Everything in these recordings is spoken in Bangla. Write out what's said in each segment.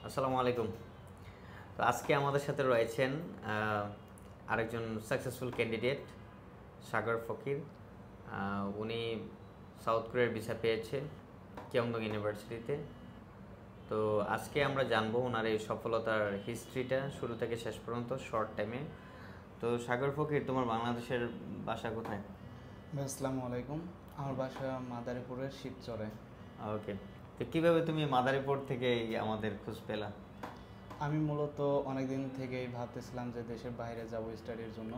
আসসালামু আলাইকুম। তো আজকে আমাদের সাথে রয়েছেন আরেকজন সাকসেসফুল ক্যান্ডিডেট সাগর ফকির। উনি সাউথ কোরিয়ার ভিসা পেয়েছে কিয়ংডং ইউনিভার্সিটিতে। তো আজকে আমরা জানবো ওনার এই সফলতার হিস্ট্রিটা শুরু থেকে শেষ পর্যন্ত শর্ট টাইমে। তো সাগর ফকির, তোমার বাংলাদেশের বাসা কোথায়? আসসালামু আলাইকুম। আমার বাসা মাদারীপুরের শিবচরে। ওকে, তো কীভাবে তুমি মাদারীপুর থেকে আমাদের খোঁজ পেলা? আমি মূলত অনেক দিন থেকেই ভাবতেছিলাম যে দেশের বাইরে যাব স্টাডির জন্য।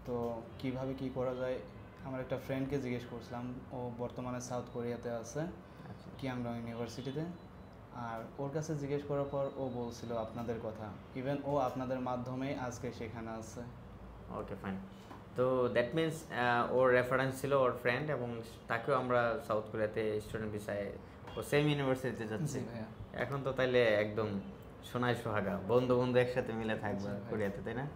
তো কিভাবে কি করা যায়, আমার একটা ফ্রেন্ডকে জিজ্ঞেস করছিলাম। ও বর্তমানে সাউথ কোরিয়াতে আছে, কিয়াংডং ইউনিভার্সিটিতে। আর ওর কাছে জিজ্ঞেস করার পর ও বলছিল আপনাদের কথা। ইভেন ও আপনাদের মাধ্যমেই আজকে সেখানে আছে। ওকে, ফাইন। তো দ্যাট মিনস ওর রেফারেন্স ছিল ওর ফ্রেন্ড, এবং তাকেও আমরা সাউথ কোরিয়াতে স্টুডেন্ট ভিসায় ও সেম ইউনিভার্সিটিতে যাচ্ছি। এখন তো তাইলে একদম সোনায় সোহাগা, বন্ধু বন্ধু একসাথে মিলে থাকবে কোরিয়াতে, তাই না?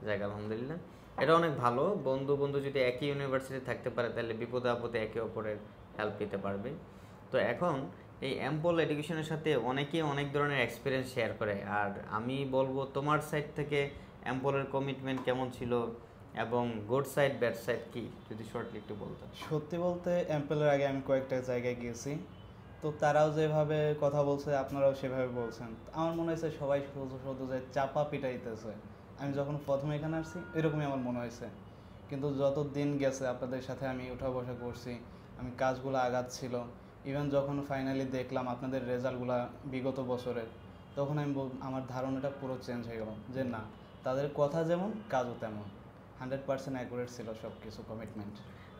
যাক, আলহামদুলিল্লাহ, এটা অনেক ভালো। বন্ধু বন্ধু যদি একই ইউনিভার্সিটি থাকতে পারে তাহলে বিপদে আপদে একে অপরের হেল্প পেতে পারবে। তো এখন এই অ্যাম্পল এডুকেশনের সাথে অনেকেই অনেক ধরনের এক্সপিরিয়েন্স শেয়ার করে, আর আমি বলবো তোমার সাইড থেকে অ্যাম্পলের কমিটমেন্ট কেমন ছিল এবং গুড সাইড ব্যাড সাইড কি, যদি শর্টলি একটু বলতো। সত্যি বলতে অ্যাম্পেলের আগে আমি কয়েকটা জায়গায় গিয়েছি। তো তারাও যেভাবে কথা বলছে আপনারাও সেভাবে বলছেন। আমার মনে হয়েছে সবাই শুধু শুধু যে চাপা পিটাইতেছে। আমি যখন প্রথমে এখানে আসছি এরকমই আমার মনে হয়েছে। কিন্তু যত দিন গেছে আপনাদের সাথে আমি উঠা বসা করছি, আমি কাজগুলো আগাচ্ছিল। ইভেন যখন ফাইনালি দেখলাম আপনাদের রেজাল্টগুলো বিগত বছরের, তখন আমি আমার ধারণাটা পুরো চেঞ্জ হয়ে গেল যে না, তাদের কথা যেমন কাজও তেমন। 100% অ্যাকুরেট ছিল সব কিছু কমিটমেন্ট।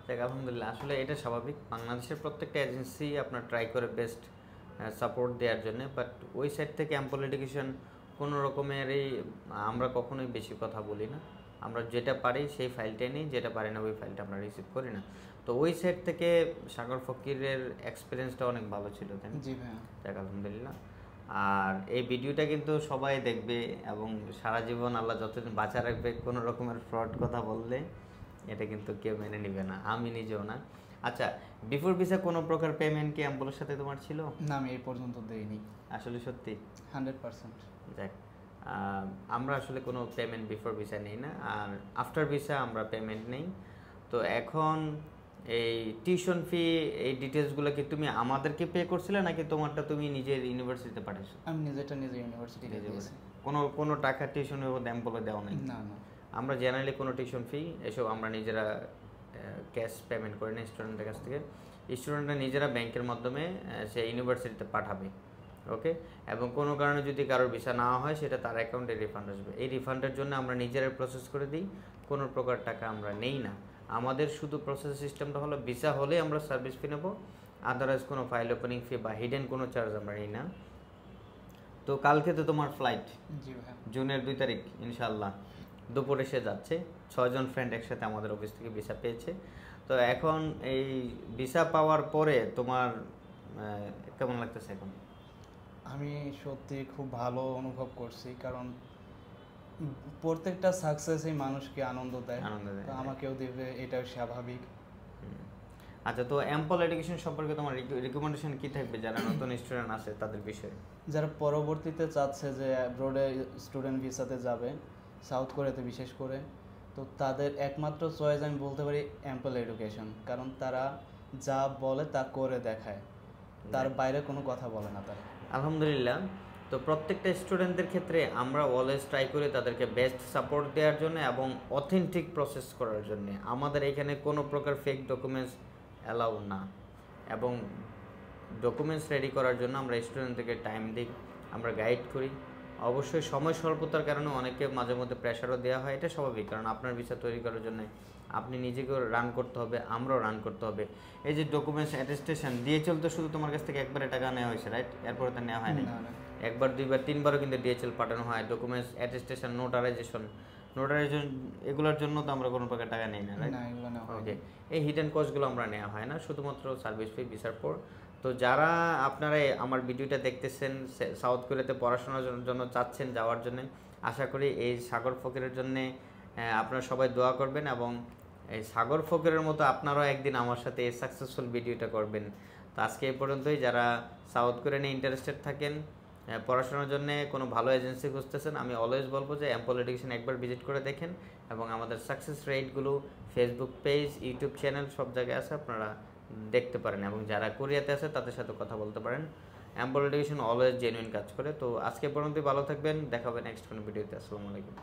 দেখ, আলহামদুলিল্লাহ, আসলে এটা স্বাভাবিক। বাংলাদেশের প্রত্যেকটা এজেন্সি আপনার ট্রাই করে বেস্ট সাপোর্ট দেওয়ার জন্য, বাট ওই সাইড থেকে অ্যাম্পল এডুকেশন কোনো রকমেরই আমরা কখনোই বেশি কথা বলি না। আমরা যেটা পারি সেই ফাইলটাই নিই, যেটা পারি না ওই ফাইলটা আমরা রিসিভ করি না। তো ওই সাইড থেকে সাগর ফকিরের এক্সপিরিয়েন্সটা অনেক ভালো ছিল, তাই না? জি ভাইয়া। দেখ, আলহামদুলিল্লাহ। আর এই ভিডিওটা কিন্তু সবাই দেখবে, এবং সারা জীবন আল্লাহ যতদিন বাঁচা রাখবে কোনো রকমের ফ্রড কথা বললে এটা কিন্তু কেউ মেনে নেবে না, আমি নিজেও না। আচ্ছা, বিফোর ভিসা কোনো প্রকার পেমেন্ট কি অ্যাম্পলের সাথে তোমার ছিল? না, আমি এই পর্যন্ত দেইনি। আসলে সত্যি? 100%। দেখ, আমরা আসলে কোনো পেমেন্ট বিফোর ভিসা নেই না, আর আফটার ভিসা আমরা পেমেন্ট নেই। তো এখন এই টিউশন ফি, এই ডিটেলসগুলো কি তুমি আমাদেরকে পে করছিলে নাকি তোমারটা তুমি নিজের ইউনিভার্সিটিতে পাঠিয়েছো? আমি নিজেরটা নিজে ইউনিভার্সিটি দিয়েছি। কোনো টাকা টিউশন অ্যাম্পলে দেওয়া নেই? না না। আমরা জেনারেলি কোনো টিউশন ফি এসব আমরা নিজেরা ক্যাশ পেমেন্ট করি না স্টুডেন্টের কাছ থেকে। স্টুডেন্টরা নিজেরা ব্যাংকের মাধ্যমে সে ইউনিভার্সিটিতে পাঠাবে। ওকে, এবং কোনো কারণে যদি কারোর ভিসা না হয় সেটা তার অ্যাকাউন্টে রিফান্ড আসবে। এই রিফান্ডের জন্য আমরা নিজেরাই প্রসেস করে দিই, কোনো প্রকার টাকা আমরা নেই না। আমাদের শুধু প্রসেস সিস্টেমটা হলো ভিসা হলে আমরা সার্ভিস ফি নেব, আদারওয়াইজ কোনো ফাইল ওপেনিং ফি বা হিডেন কোনো চার্জ আমরা নিই না। তো কালকে তো তোমার ফ্লাইট, জুনের 2 তারিখ ইনশাল্লাহ দুপুরে সে যাচ্ছে। 6 জন ফ্রেন্ড একসাথে আমাদের অফিস থেকে ভিসা পেয়েছে। তো এখন এই ভিসা পাওয়ার পরে তোমার কেমন লাগতেছে এখন? আমি সত্যি খুব ভালো অনুভব করছি, কারণ প্রত্যেকটা সাকসেসই মানুষকে আনন্দ দেয়। তো আমাকেও দেবে, এটাও স্বাভাবিক। আচ্ছা, তো অ্যাম্পল এডুকেশন সম্পর্কে তোমার রিকমেন্ডেশন কি থাকবে যারা নতুন স্টুডেন্ট আছে তাদের বিষয়ে? যারা পরবর্তীতে চাচ্ছে যে অ্যাব্রোডে স্টুডেন্ট ভিসাতে যাবে, সাউথ কোরিয়াতে বিশেষ করে, তো তাদের একমাত্র চয়েস আমি বলতে পারি অ্যাম্পল এডুকেশন। কারণ তারা যা বলে তা করে দেখায়, তার বাইরে কোনো কথা বলে না তারা। আলহামদুলিল্লাহ। তো প্রত্যেকটা স্টুডেন্টদের ক্ষেত্রে আমরা অলওয়েজ ট্রাই করি তাদেরকে বেস্ট সাপোর্ট দেওয়ার জন্য এবং অথেন্টিক প্রসেস করার জন্য। আমাদের এখানে কোনো প্রকার ফেক ডকুমেন্টস অ্যালাউ না, এবং ডকুমেন্টস রেডি করার জন্য আমরা স্টুডেন্টদেরকে টাইম দিই, আমরা গাইড করি। অবশ্যই সময় স্বল্পতার কারণে অনেকে মাঝে মধ্যে প্রেশারও দেওয়া হয়, এটা স্বাভাবিক, কারণ আপনার ভিসা তৈরি করার জন্য আপনি নিজেকেও রান করতে হবে, আমরাও রান করতে হবে। এই যে ডকুমেন্টস অ্যাটেস্টেশন দিয়ে চলতে শুধু তোমার কাছ থেকে একবারে টাকা নেওয়া হয়েছে, রাইট? এরপরে তো নেওয়া হয়নি। একবার, দুইবার, তিনবারও কিন্তু ডিএচএল পাঠানো হয়। ডকুমেন্টস অ্যাটেস্টেশন, নোটারাইজেশন এগুলোর জন্য তো আমরা কোনো প্রকার টাকা নেই না, রাইট? ওকে, এই হিডেন কস্টগুলো আমরা নেওয়া হয় না, শুধুমাত্র সার্ভিস ফি, ভিসার পর। তো যারা আপনারা আমার ভিডিওটা দেখতেছেন, সাউথ কোরিয়াতে পড়াশোনার জন্য চাচ্ছেন যাওয়ার জন্য, আশা করি এই সাগর ফকিরের জন্যে আপনারা সবাই দোয়া করবেন, এবং এই সাগর ফকিরের মতো আপনারাও একদিন আমার সাথে এই সাকসেসফুল ভিডিওটা করবেন। তো আজকে এই পর্যন্তই। যারা সাউথ কোরিয়া নিয়ে ইন্টারেস্টেড থাকেন পড়াশোনার জন্য কোনো ভালো এজেন্সি খুঁজতেছেন, আমি অলওয়েজ বলবো যে এম্পল এডুকেশন একবার ভিজিট করে দেখেন, এবং আমাদের সাকসেস রেটগুলো ফেসবুক পেজ, ইউটিউব চ্যানেল সব জায়গায় আছে, আপনারা দেখতে পারেন, এবং যারা কোরিয়াতে আছে তাদের সাথে কথা বলতে পারেন। এম্পল এডুকেশন অলওয়েজ জেনুইন কাজ করে। তো আজকে পর্যন্ত ভালো থাকবেন, দেখা হবে নেক্সট কোনো ভিডিওতে। আসসালামু আলাইকুম।